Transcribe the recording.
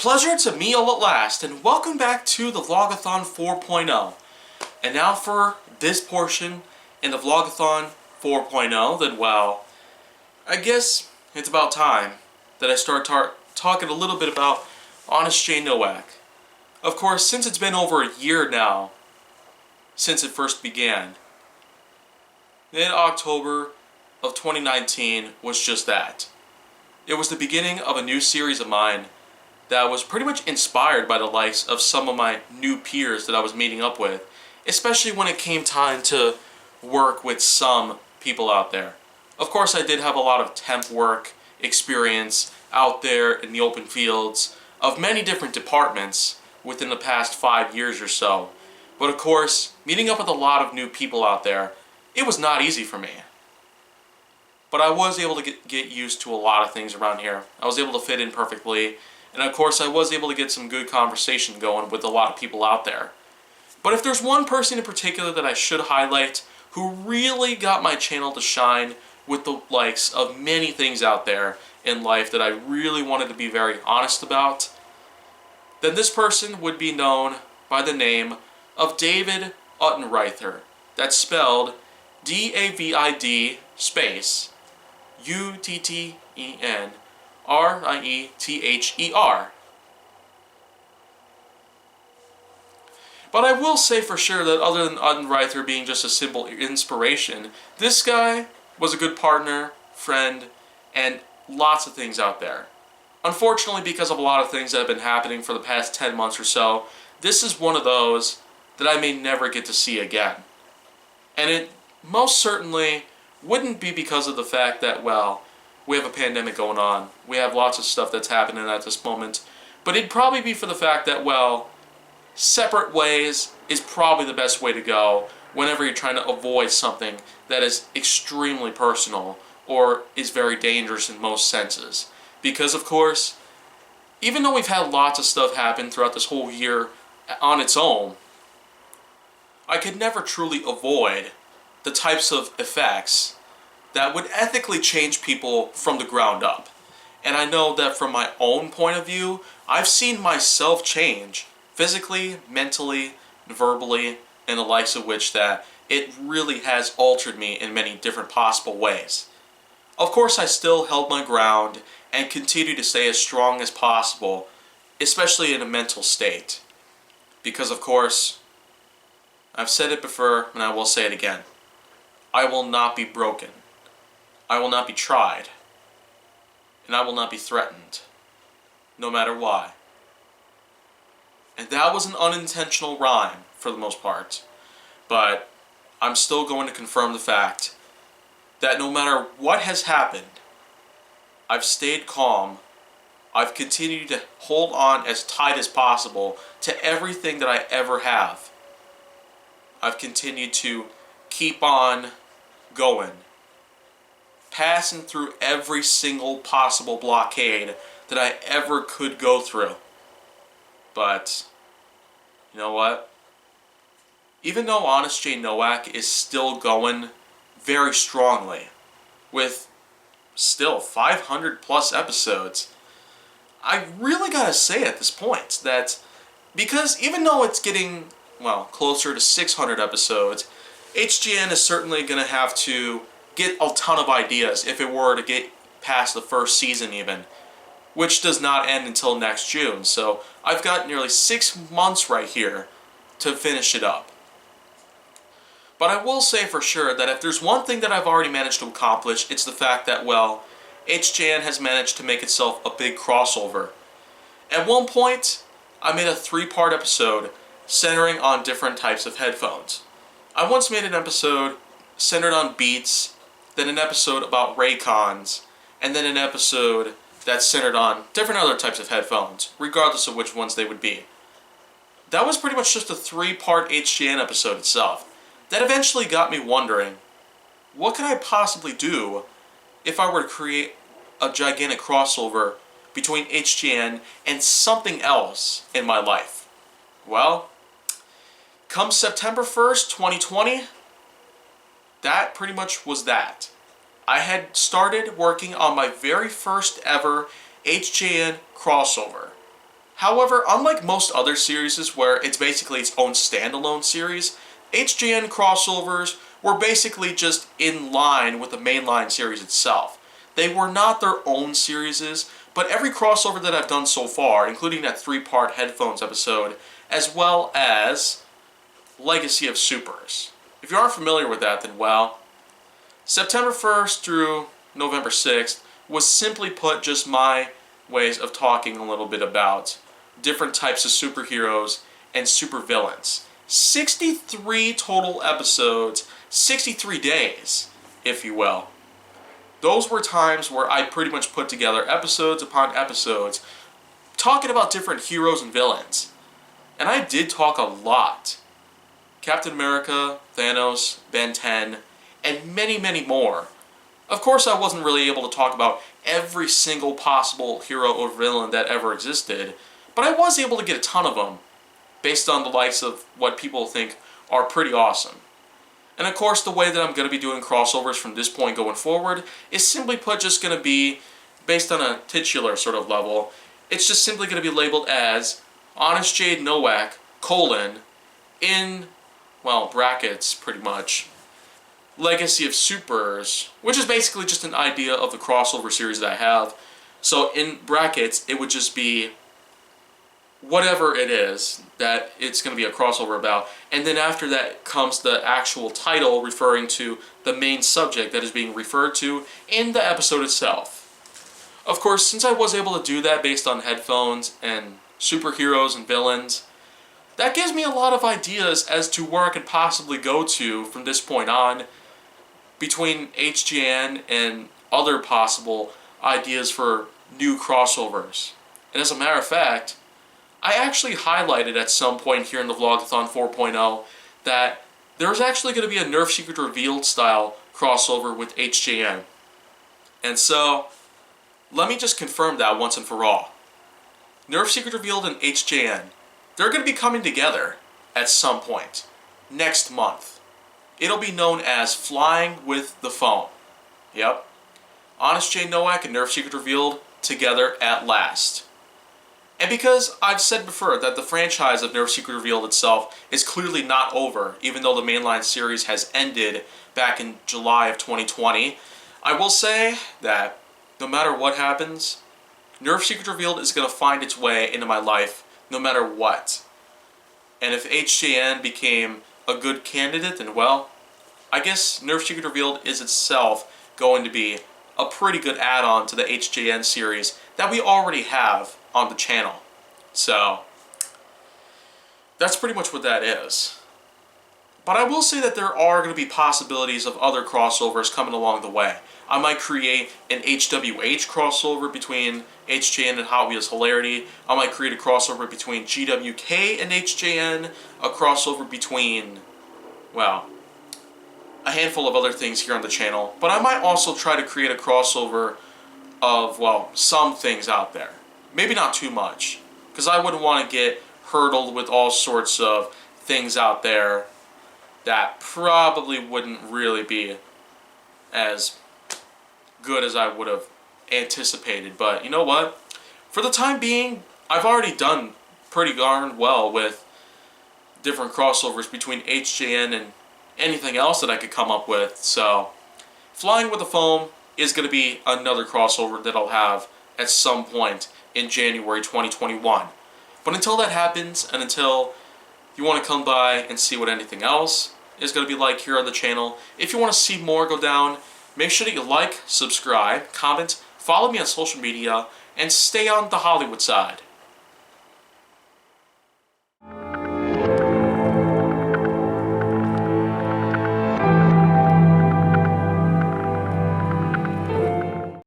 pleasure to meet all at last, and welcome back to the Vlog-A-Thon 4.0. And now for this portion in the Vlog-A-Thon 4.0, then well, I guess it's about time that I start talking a little bit about Honest J. Nowak. Of course, since it's been over a year now since it first began, mid-October of 2019 was just that. It was the beginning of a new series of mine that was pretty much inspired by the likes of some of my new peers that I was meeting up with, especially when it came time to work with some people out there. Of course, I did have a lot of temp work experience out there in the open fields of many different departments within the past 5 years or so. But of course, meeting up with a lot of new people out there, it was not easy for me. But I was able to get used to a lot of things around here. I was able to fit in perfectly. And of course, I was able to get some good conversation going with a lot of people out there. But if there's one person in particular that I should highlight who really got my channel to shine with the likes of many things out there in life that I really wanted to be very honest about, then this person would be known by the name of David Uttenreither. That's spelled D-A-V-I-D space U-T-T-E-N-R-I-E-T-H-E-R. But I will say for sure that other than Uttenreither being just a simple inspiration, this guy was a good partner, friend, and lots of things out there. Unfortunately, because of a lot of things that have been happening for the past 10 months or so, this is one of those that I may never get to see again. And it most certainly wouldn't be because of the fact that, well, we have a pandemic going on. We have lots of stuff that's happening at this moment. But it'd probably be for the fact that, well, separate ways is probably the best way to go whenever you're trying to avoid something that is extremely personal or is very dangerous in most senses. Because, of course, even though we've had lots of stuff happen throughout this whole year on its own, I could never truly avoid the types of effects that would ethically change people from the ground up. And I know that from my own point of view, I've seen myself change physically, mentally, verbally, and the likes of which that it really has altered me in many different possible ways. Of course, I still held my ground and continue to stay as strong as possible, especially in a mental state. Because, of course, I've said it before and I will say it again. I will not be broken. I will not be tried. And I will not be threatened. No matter why. And that was an unintentional rhyme for the most part. But I'm still going to confirm the fact that no matter what has happened, I've stayed calm. I've continued to hold on as tight as possible to everything that I ever have. I've continued to keep on going, passing through every single possible blockade that I ever could go through. But, you know what? Even though Honest J. Nowak is still going very strongly, with still 500 plus episodes, I really gotta say at this point that, because even though it's getting, well, closer to 600 episodes, HGN is certainly going to have to get a ton of ideas if it were to get past the first season even, which does not end until next June. So I've got nearly 6 months right here to finish it up. But I will say for sure that if there's one thing that I've already managed to accomplish, it's the fact that, well, HGN has managed to make itself a big crossover. At one point, I made a 3-part episode centering on different types of headphones. I once made an episode centered on Beats, then an episode about Raycons, and then an episode that's centered on different other types of headphones, regardless of which ones they would be. That was pretty much just a 3-part HGN episode itself. That eventually got me wondering, what could I possibly do if I were to create a gigantic crossover between HGN and something else in my life? Well, come September 1st, 2020, that pretty much was that. I had started working on my very first ever HGN crossover. However, unlike most other series where it's basically its own standalone series, HJN crossovers were basically just in line with the mainline series itself. They were not their own series, but every crossover that I've done so far, including that 3-part Headphones episode, as well as Legacy of Supers. If you aren't familiar with that, then well, September 1st through November 6th was simply put just my ways of talking a little bit about different types of superheroes and supervillains. 63 total episodes, 63 days, if you will. Those were times where I pretty much put together episodes upon episodes talking about different heroes and villains. And I did talk a lot. Captain America, Thanos, Ben 10, and many, many more. Of course, I wasn't really able to talk about every single possible hero or villain that ever existed, but I was able to get a ton of them, based on the likes of what people think are pretty awesome. And of course, the way that I'm going to be doing crossovers from this point going forward is simply put just going to be based on a titular sort of level. It's just simply going to be labeled as Honest Jade Nowak, in, well, brackets pretty much, Legacy of Supers, which is basically just an idea of the crossover series that I have. So in brackets, it would just be whatever it is that it's going to be a crossover about, and then after that comes the actual title referring to the main subject that is being referred to in the episode itself. Of course, since I was able to do that based on Headphones and superheroes and villains, that gives me a lot of ideas as to where I could possibly go to from this point on between HGN and other possible ideas for new crossovers. And as a matter of fact, I actually highlighted at some point here in the Vlog-A-Thon 4.0 that there's actually going to be a Nerf Secret Revealed style crossover with HJN. And so, let me just confirm that once and for all. Nerf Secret Revealed and HJN, they're going to be coming together at some point next month. It'll be known as Flying with the Foam. Yep. Honest Jade Nowak and Nerf Secret Revealed together at last. And because I've said before that the franchise of Nerf Secret Revealed itself is clearly not over, even though the mainline series has ended back in July of 2020, I will say that no matter what happens, Nerf Secret Revealed is going to find its way into my life no matter what. And if HJN became a good candidate, then well, I guess Nerf Secret Revealed is itself going to be a pretty good add-on to the HJN series that we already have on the channel. So, that's pretty much what that is. But I will say that there are going to be possibilities of other crossovers coming along the way. I might create an HWH crossover between HJN and Hot Wheels Hilarity. I might create a crossover between GWK and HJN. A crossover between, well, a handful of other things here on the channel. But I might also try to create a crossover of, well, some things out there. Maybe not too much, because I wouldn't want to get hurdled with all sorts of things out there that probably wouldn't really be as good as I would have anticipated. But you know what? For the time being, I've already done pretty darn well with different crossovers between HJN and anything else that I could come up with. So, Flying with the Foam is going to be another crossover that I'll have at some point in January 2021. But until that happens, and until you want to come by and see what anything else is going to be like here on the channel, if you want to see more go down, make sure that you like, subscribe, comment, follow me on social media, and stay on the Hollywood side.